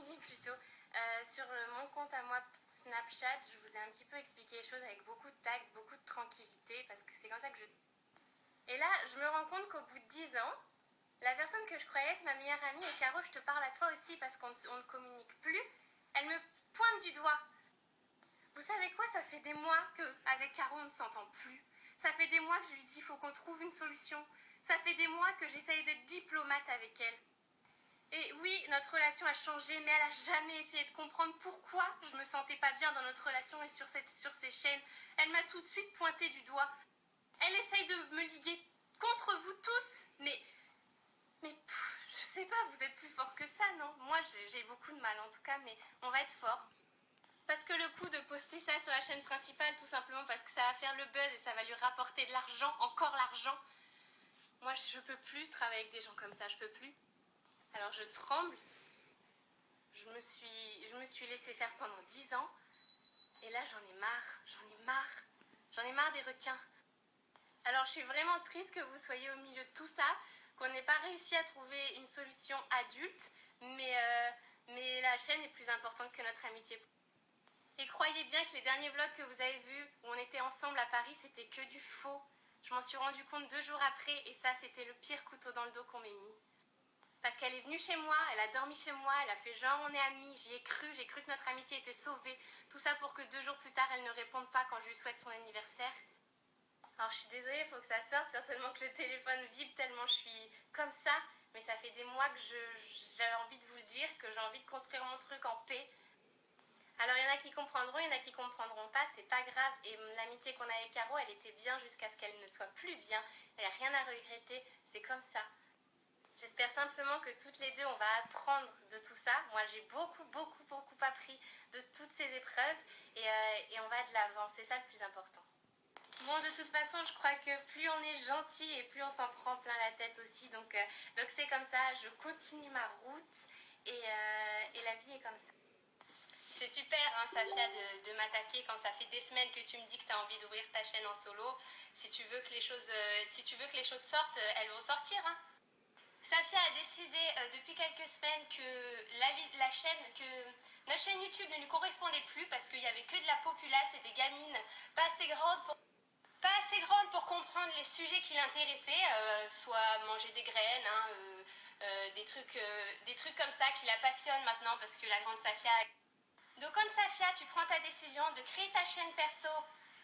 après-midi plutôt. Sur mon compte à moi Snapchat, je vous ai un petit peu expliqué les choses avec beaucoup de tact, beaucoup de tranquillité, parce que c'est comme ça que je... Et là, je me rends compte qu'au bout de 10 ans, la personne que je croyais être ma meilleure amie, et Caro, je te parle à toi aussi parce qu'on ne communique plus, elle me pointe du doigt. Vous savez quoi, ça fait des mois qu'avec Caro, on ne s'entend plus. Ça fait des mois que je lui dis qu'il faut qu'on trouve une solution. Ça fait des mois que j'essaye d'être diplomate avec elle. Et oui, notre relation a changé, mais elle n'a jamais essayé de comprendre pourquoi je me sentais pas bien dans notre relation et sur ces chaînes. Elle m'a tout de suite pointé du doigt. Elle essaye de me liguer contre vous tous, mais je sais pas, vous êtes plus fort que ça, non? Moi, j'ai beaucoup de mal en tout cas, mais on va être fort. Parce que le coup de poster ça sur la chaîne principale, tout simplement parce que ça va faire le buzz et ça va lui rapporter de l'argent, encore l'argent. Moi, je peux plus travailler avec des gens comme ça, je peux plus. Alors je tremble. Je me suis laissée faire pendant 10 ans. Et là, j'en ai marre. J'en ai marre des requins. Alors je suis vraiment triste que vous soyez au milieu de tout ça, qu'on n'ait pas réussi à trouver une solution adulte, mais la chaîne est plus importante que notre amitié. Et croyez bien que les derniers vlogs que vous avez vus, où on était ensemble à Paris, c'était que du faux. Je m'en suis rendu compte 2 jours après, et ça, c'était le pire couteau dans le dos qu'on m'ait mis. Parce qu'elle est venue chez moi, elle a dormi chez moi, elle a fait genre on est amis, j'y ai cru que notre amitié était sauvée. Tout ça pour que 2 jours plus tard, elle ne réponde pas quand je lui souhaite son anniversaire. Alors je suis désolée, il faut que ça sorte, certainement que le téléphone vibre tellement je suis comme ça, mais ça fait des mois que j'ai envie de vous le dire, que j'ai envie de construire mon truc en paix. Alors il y en a qui comprendront, il y en a qui comprendront pas, c'est pas grave, et l'amitié qu'on a avec Caro, elle était bien jusqu'à ce qu'elle ne soit plus bien, il n'y a rien à regretter, c'est comme ça. J'espère simplement que toutes les deux, on va apprendre de tout ça. Moi, j'ai beaucoup appris de toutes ces épreuves et on va de l'avant. C'est ça le plus important. Bon, de toute façon, je crois que plus on est gentil et plus on s'en prend plein la tête aussi. Donc c'est comme ça, je continue ma route et la vie est comme ça. C'est super, hein, Safia, de m'attaquer quand ça fait des semaines que tu me dis que tu as envie d'ouvrir ta chaîne en solo. Si tu veux que les choses sortent, elles vont sortir, hein. Safia a décidé depuis quelques semaines que notre chaîne YouTube ne lui correspondait plus parce qu'il n'y avait que de la populace et des gamines pas assez grandes pour comprendre les sujets qui l'intéressaient, soit manger des graines, hein, des trucs comme ça qui la passionnent maintenant parce que la grande Safia... Donc comme Safia, tu prends ta décision de créer ta chaîne perso,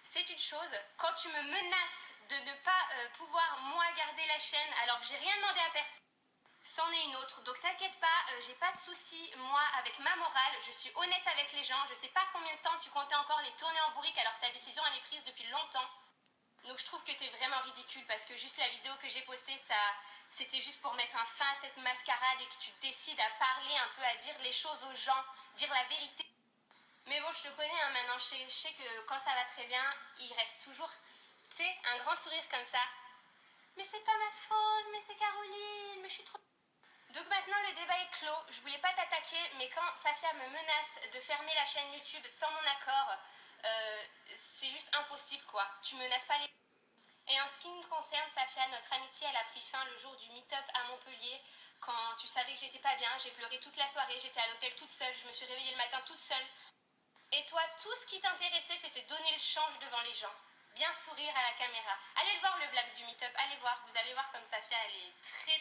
c'est une chose. Quand tu me menaces de ne pas pouvoir moi garder la chaîne alors que j'ai rien demandé à personne, c'en est une autre. Donc t'inquiète pas, j'ai pas de soucis moi avec ma morale, je suis honnête avec les gens, je sais pas combien de temps tu comptais encore les tourner en bourrique alors que ta décision elle est prise depuis longtemps. Donc je trouve que t'es vraiment ridicule parce que juste la vidéo que j'ai postée, c'était juste pour mettre un fin à cette mascarade et que tu décides à parler un peu, à dire les choses aux gens, dire la vérité. Mais bon, je te connais hein, maintenant, je sais que quand ça va très bien, il reste toujours, tu sais, un grand sourire comme ça. Mais c'est pas ma faute, mais c'est Caroline, mais je suis trop... Donc maintenant le débat est clos, je voulais pas t'attaquer, mais quand Safia me menace de fermer la chaîne YouTube sans mon accord, c'est juste impossible quoi, tu menaces pas les... Et en ce qui me concerne Safia, notre amitié elle a pris fin le jour du meet-up à Montpellier, quand tu savais que j'étais pas bien, j'ai pleuré toute la soirée, j'étais à l'hôtel toute seule, je me suis réveillée le matin toute seule. Et toi, tout ce qui t'intéressait c'était donner le change devant les gens. Bien sourire à la caméra. Allez le voir le vlog du meet-up, allez voir, vous allez voir comme Safia elle est très